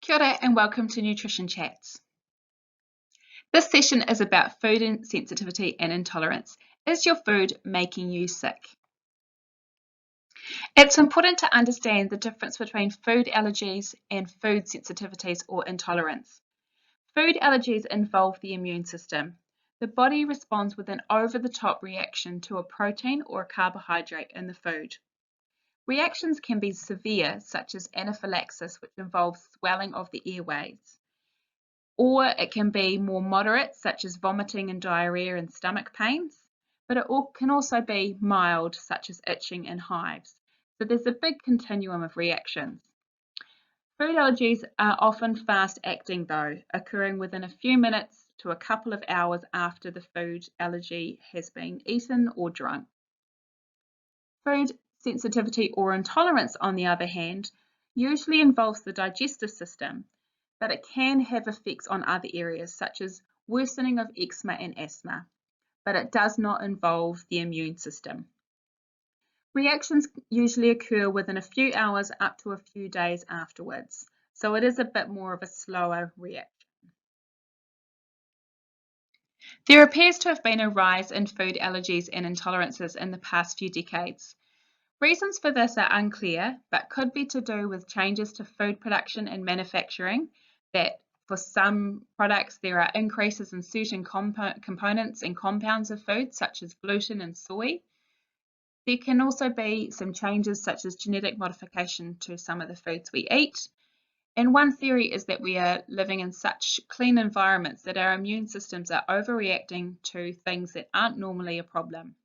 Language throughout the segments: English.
Kia ora and welcome to Nutrition Chats. This session is about food sensitivity and intolerance. Is your food making you sick? It's important to understand the difference between food allergies and food sensitivities or intolerance. Food allergies involve the immune system. The body responds with an over-the-top reaction to a protein or a carbohydrate in the food. Reactions can be severe, such as anaphylaxis, which involves swelling of the airways. Or it can be more moderate, such as vomiting and diarrhea and stomach pains, but it can also be mild, such as itching and hives. So there's a big continuum of reactions. Food allergies are often fast-acting though, occurring within a few minutes to a couple of hours after the food allergy has been eaten or drunk. Food sensitivity or intolerance, on the other hand, usually involves the digestive system, but it can have effects on other areas such as worsening of eczema and asthma, but it does not involve the immune system. Reactions usually occur within a few hours up to a few days afterwards, so it is a bit more of a slower reaction. There appears to have been a rise in food allergies and intolerances in the past few decades. Reasons for this are unclear, but could be to do with changes to food production and manufacturing, that for some products there are increases in certain components and compounds of food, such as gluten and soy. There can also be some changes such as genetic modification to some of the foods we eat. And one theory is that we are living in such clean environments that our immune systems are overreacting to things that aren't normally a problem.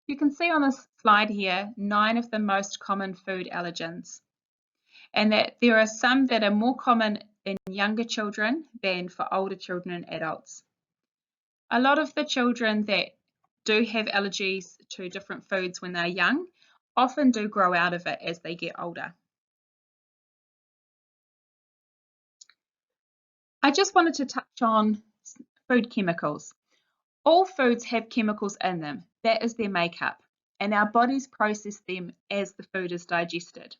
You can see on this slide here 9 of the most common food allergens, and that there are some that are more common in younger children than for older children and adults. A lot of the children that do have allergies to different foods when they're young often do grow out of it as they get older. I just wanted to touch on food chemicals. All foods have chemicals in them. That is their makeup, and our bodies process them as the food is digested.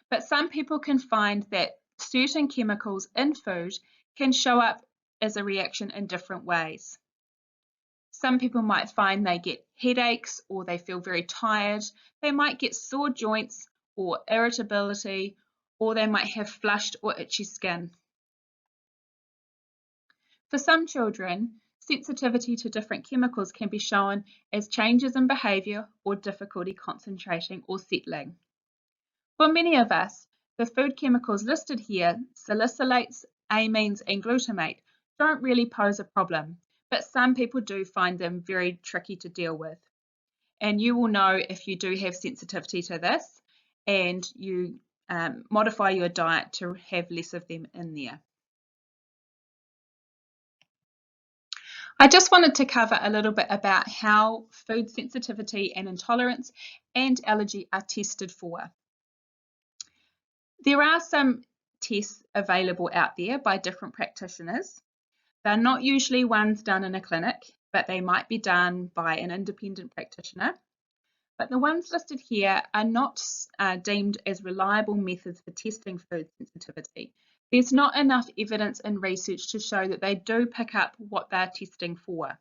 But some people can find that certain chemicals in food can show up as a reaction in different ways. Some people might find they get headaches or they feel very tired. They might get sore joints or irritability, or they might have flushed or itchy skin. For some children, sensitivity to different chemicals can be shown as changes in behaviour or difficulty concentrating or settling. For many of us, the food chemicals listed here, salicylates, amines and glutamate, don't really pose a problem, but some people do find them very tricky to deal with. And you will know if you do have sensitivity to this and you modify your diet to have less of them in there. I just wanted to cover a little bit about how food sensitivity and intolerance and allergy are tested for. There are some tests available out there by different practitioners. They're not usually ones done in a clinic, but they might be done by an independent practitioner. But the ones listed here are not deemed as reliable methods for testing food sensitivity. There's not enough evidence in research to show that they do pick up what they're testing for.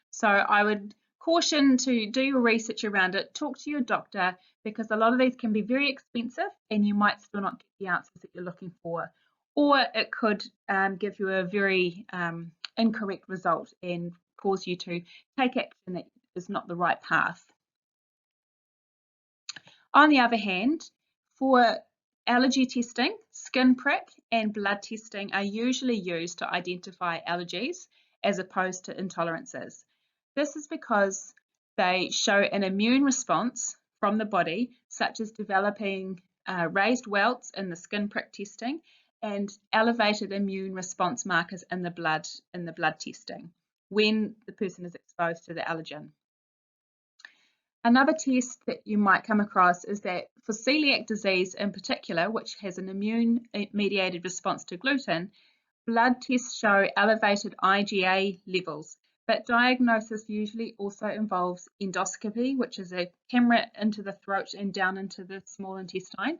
So I would caution to do your research around it, talk to your doctor, because a lot of these can be very expensive and you might still not get the answers that you're looking for. Or it could give you a very incorrect result and cause you to take action that is not the right path. On the other hand, for allergy testing, skin prick and blood testing are usually used to identify allergies as opposed to intolerances. This is because they show an immune response from the body, such as developing raised welts in the skin prick testing and elevated immune response markers in the blood testing when the person is exposed to the allergen. Another test that you might come across is that for celiac disease in particular, which has an immune-mediated response to gluten, blood tests show elevated IgA levels, but diagnosis usually also involves endoscopy, which is a camera into the throat and down into the small intestine,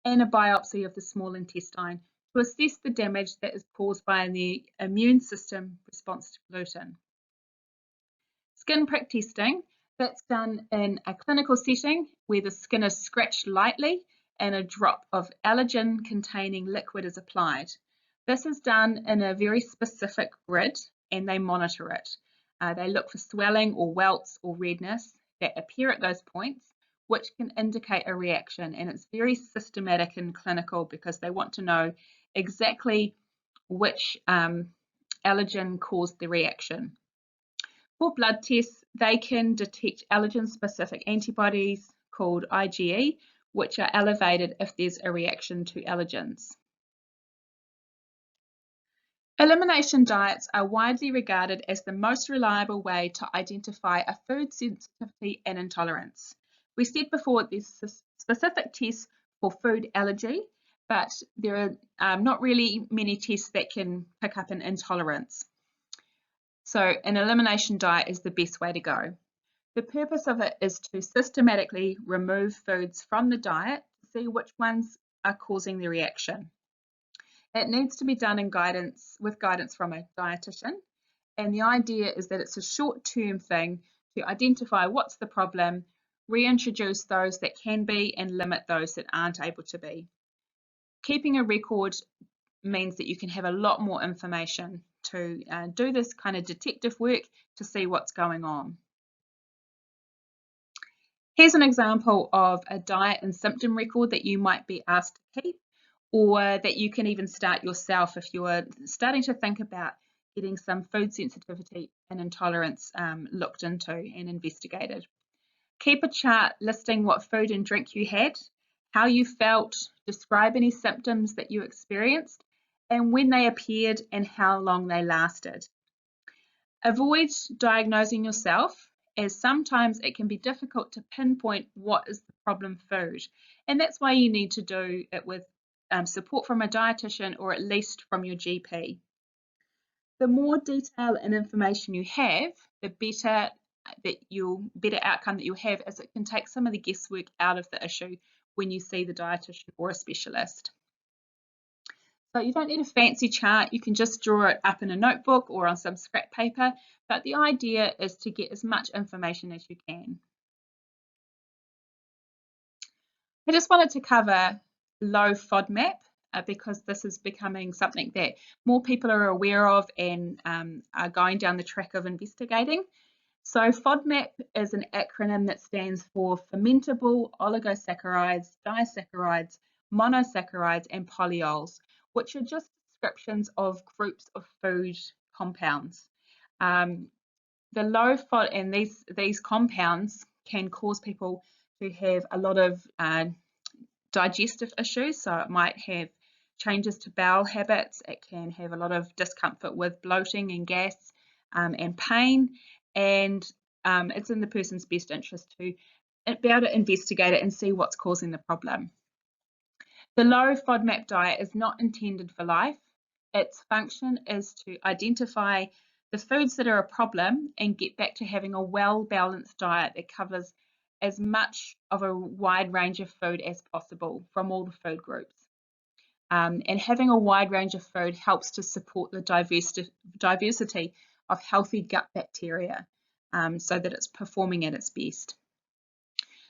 and a biopsy of the small intestine to assess the damage that is caused by the immune system response to gluten. Skin prick testing, that's done in a clinical setting where the skin is scratched lightly and a drop of allergen-containing liquid is applied. This is done in a very specific grid and they monitor it. They look for swelling or welts or redness that appear at those points, which can indicate a reaction, and it's very systematic and clinical because they want to know exactly which allergen caused the reaction. For blood tests, they can detect allergen-specific antibodies called IgE, which are elevated if there's a reaction to allergens. Elimination diets are widely regarded as the most reliable way to identify a food sensitivity and intolerance. We said before there's specific tests for food allergy, but there are not really many tests that can pick up an intolerance. So an elimination diet is the best way to go. The purpose of it is to systematically remove foods from the diet to see which ones are causing the reaction. It needs to be done with guidance from a dietitian, and the idea is that it's a short-term thing to identify what's the problem, reintroduce those that can be, and limit those that aren't able to be. Keeping a record means that you can have a lot more information to do this kind of detective work to see what's going on. Here's an example of a diet and symptom record that you might be asked to keep, or that you can even start yourself if you're starting to think about getting some food sensitivity and intolerance looked into and investigated. Keep a chart listing what food and drink you had, how you felt, describe any symptoms that you experienced, and when they appeared and how long they lasted. Avoid diagnosing yourself, as sometimes it can be difficult to pinpoint what is the problem food, and that's why you need to do it with support from a dietitian or at least from your GP. The more detail and information you have, the better outcome that you'll have, as it can take some of the guesswork out of the issue when you see the dietitian or a specialist. So you don't need a fancy chart, you can just draw it up in a notebook or on some scrap paper, but the idea is to get as much information as you can. I just wanted to cover low FODMAP because this is becoming something that more people are aware of and are going down the track of investigating. So FODMAP is an acronym that stands for fermentable oligosaccharides, disaccharides, monosaccharides, and polyols, which are just descriptions of groups of food compounds. The low FOD and these compounds can cause people to have a lot of digestive issues. So it might have changes to bowel habits. It can have a lot of discomfort with bloating and gas and pain. And it's in the person's best interest to be able to investigate it and see what's causing the problem. The low FODMAP diet is not intended for life. Its function is to identify the foods that are a problem and get back to having a well-balanced diet that covers as much of a wide range of food as possible from all the food groups. And having a wide range of food helps to support the diversity of healthy gut bacteria so that it's performing at its best.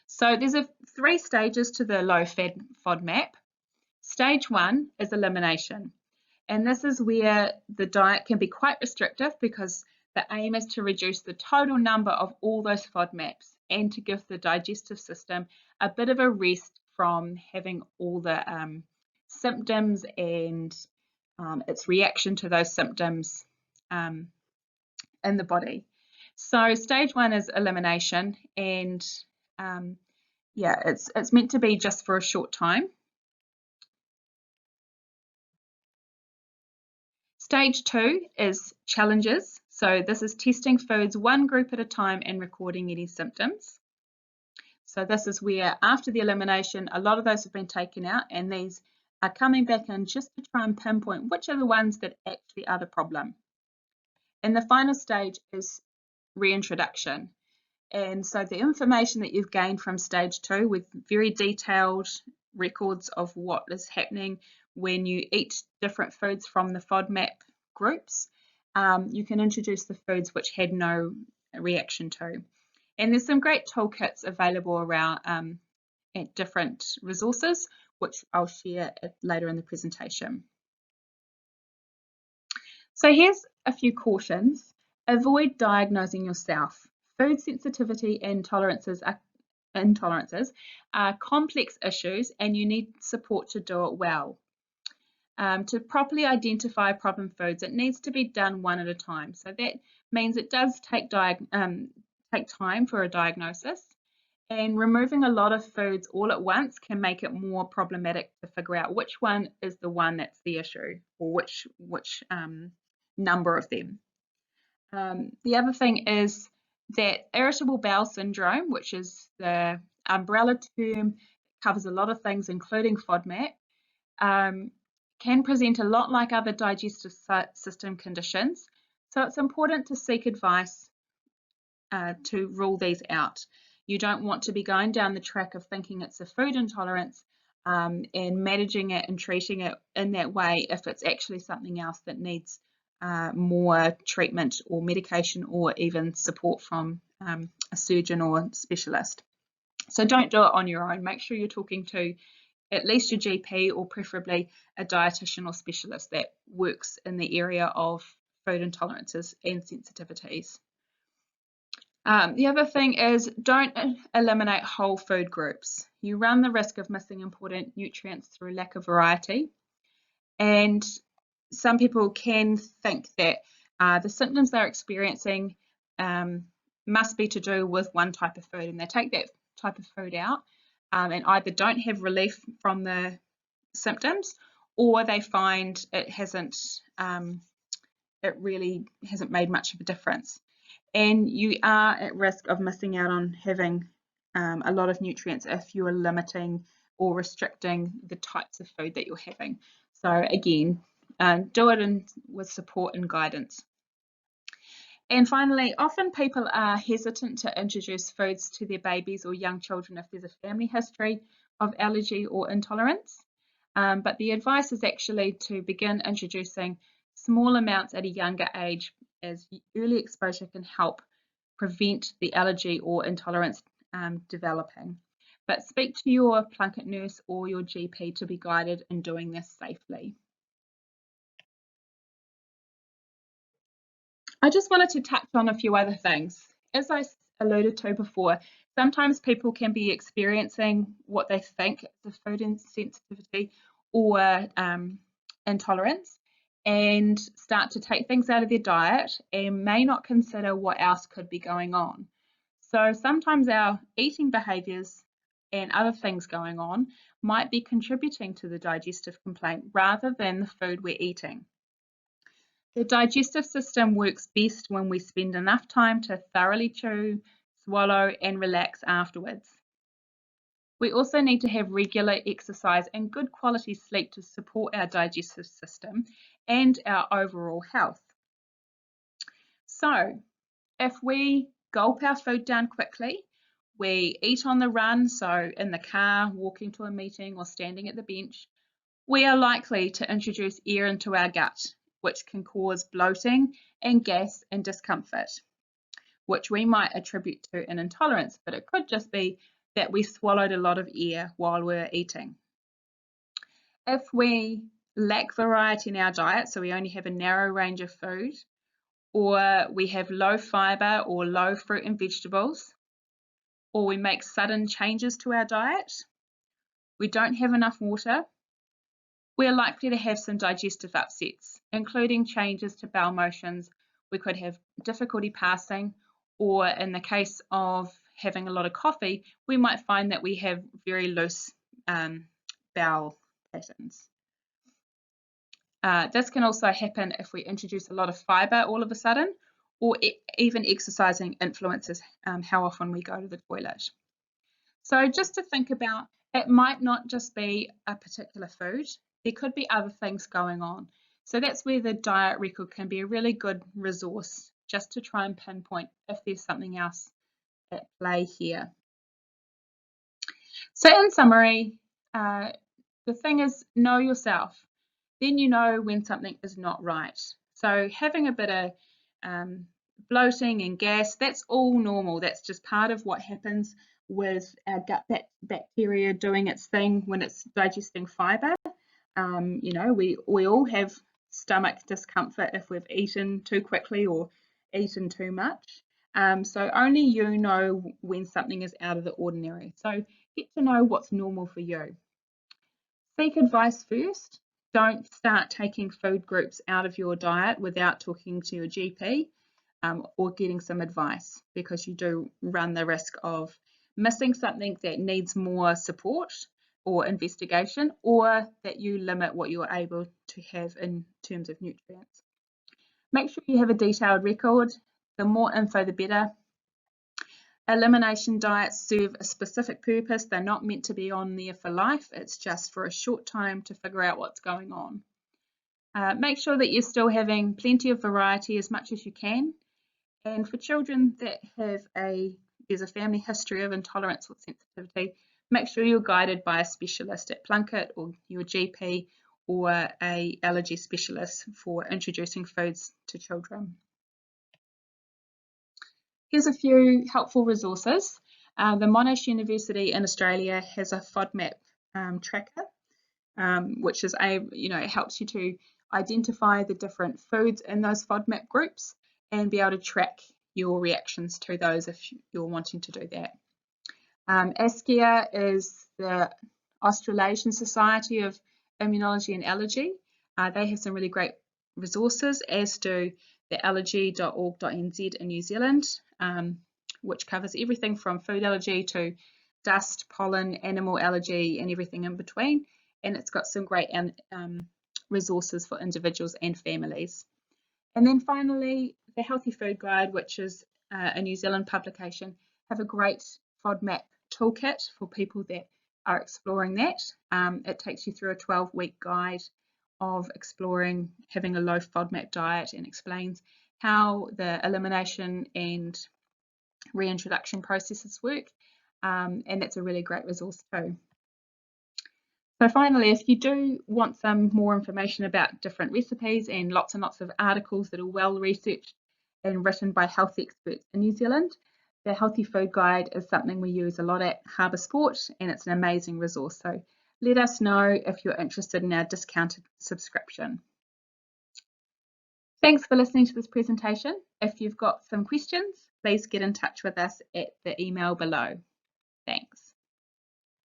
So there's 3 stages to the low FODMAP. Stage 1 is elimination. And this is where the diet can be quite restrictive because the aim is to reduce the total number of all those FODMAPs and to give the digestive system a bit of a rest from having all the symptoms and its reaction to those symptoms in the body. So stage 1 is elimination, and yeah, it's meant to be just for a short time. Stage 2 is challenges. So this is testing foods one group at a time and recording any symptoms. So this is where after the elimination, a lot of those have been taken out and these are coming back in just to try and pinpoint which are the ones that actually are the problem. And the final stage is reintroduction. And so the information that you've gained from stage 2 with very detailed records of what is happening when you eat different foods from the FODMAP groups. You can introduce the foods which had no reaction to. And there's some great toolkits available around at different resources, which I'll share later in the presentation. So here's a few cautions. Avoid diagnosing yourself. Food sensitivity and intolerances are complex issues, and you need support to do it well. To properly identify problem foods, it needs to be done one at a time. So that means it does take time for a diagnosis, and removing a lot of foods all at once can make it more problematic to figure out which one is the one that's the issue, or which number of them. The other thing is that irritable bowel syndrome, which is the umbrella term, covers a lot of things, including FODMAP, can present a lot like other digestive system conditions. So it's important to seek advice to rule these out. You don't want to be going down the track of thinking it's a food intolerance and managing it and treating it in that way if it's actually something else that needs more treatment or medication or even support from a surgeon or specialist. So don't do it on your own. Make sure you're talking to at least your GP or preferably a dietitian or specialist that works in the area of food intolerances and sensitivities. The other thing is don't eliminate whole food groups. You run the risk of missing important nutrients through lack of variety. And some people can think that the symptoms they're experiencing must be to do with one type of food, and they take that type of food out and either don't have relief from the symptoms, or they find it really hasn't made much of a difference. And you are at risk of missing out on having a lot of nutrients if you are limiting or restricting the types of food that you're having. So again, do it with support and guidance. And finally, often people are hesitant to introduce foods to their babies or young children if there's a family history of allergy or intolerance. But the advice is actually to begin introducing small amounts at a younger age, as early exposure can help prevent the allergy or intolerance developing. But speak to your Plunkett nurse or your GP to be guided in doing this safely. I just wanted to touch on a few other things. As I alluded to before, sometimes people can be experiencing what they think is a food insensitivity or intolerance and start to take things out of their diet and may not consider what else could be going on. So sometimes our eating behaviours and other things going on might be contributing to the digestive complaint rather than the food we're eating. The digestive system works best when we spend enough time to thoroughly chew, swallow, and relax afterwards. We also need to have regular exercise and good quality sleep to support our digestive system and our overall health. So, if we gulp our food down quickly, we eat on the run, so in the car, walking to a meeting, or standing at the bench, we are likely to introduce air into our gut, which can cause bloating and gas and discomfort, which we might attribute to an intolerance, but it could just be that we swallowed a lot of air while we're eating. If we lack variety in our diet, so we only have a narrow range of food, or we have low fibre or low fruit and vegetables, or we make sudden changes to our diet, we don't have enough water, we're likely to have some digestive upsets, including changes to bowel motions. We could have difficulty passing, or in the case of having a lot of coffee, we might find that we have very loose bowel patterns. This can also happen if we introduce a lot of fibre all of a sudden, or even exercising influences how often we go to the toilet. So just to think about, it might not just be a particular food. There could be other things going on. So that's where the diet record can be a really good resource just to try and pinpoint if there's something else at play here. So in summary, the thing is, know yourself. Then you know when something is not right. So having a bit of bloating and gas, that's all normal. That's just part of what happens with our gut bacteria doing its thing when it's digesting fibre. We all have stomach discomfort if we've eaten too quickly or eaten too much. So only you know when something is out of the ordinary. So get to know what's normal for you. Seek advice first. Don't start taking food groups out of your diet without talking to your GP or getting some advice, because you do run the risk of missing something that needs more support or investigation, or that you limit what you're able to have in terms of nutrients. Make sure you have a detailed record. The more info, the better. Elimination diets serve a specific purpose. They're not meant to be on there for life. It's just for a short time to figure out what's going on. Make sure that you're still having plenty of variety as much as you can. And for children that there's a family history of intolerance or sensitivity, make sure you're guided by a specialist at Plunkett or your GP or a allergy specialist for introducing foods to children. Here's a few helpful resources. The Monash University in Australia has a FODMAP tracker, which is it helps you to identify the different foods in those FODMAP groups and be able to track your reactions to those if you're wanting to do that. ASCIA is the Australasian Society of Immunology and Allergy. They have some really great resources, as do the allergy.org.nz in New Zealand, which covers everything from food allergy to dust, pollen, animal allergy, and everything in between. And it's got some great resources for individuals and families. And then finally, the Healthy Food Guide, which is a New Zealand publication, have a great FODMAP toolkit for people that are exploring that. It takes you through a 12-week guide of exploring having a low FODMAP diet and explains how the elimination and reintroduction processes work. And it's a really great resource too. So finally, if you do want some more information about different recipes and lots of articles that are well researched and written by health experts in New Zealand, the Healthy Food Guide is something we use a lot at Harbour Sport, and it's an amazing resource. So let us know if you're interested in our discounted subscription. Thanks for listening to this presentation. If you've got some questions, please get in touch with us at the email below. Thanks.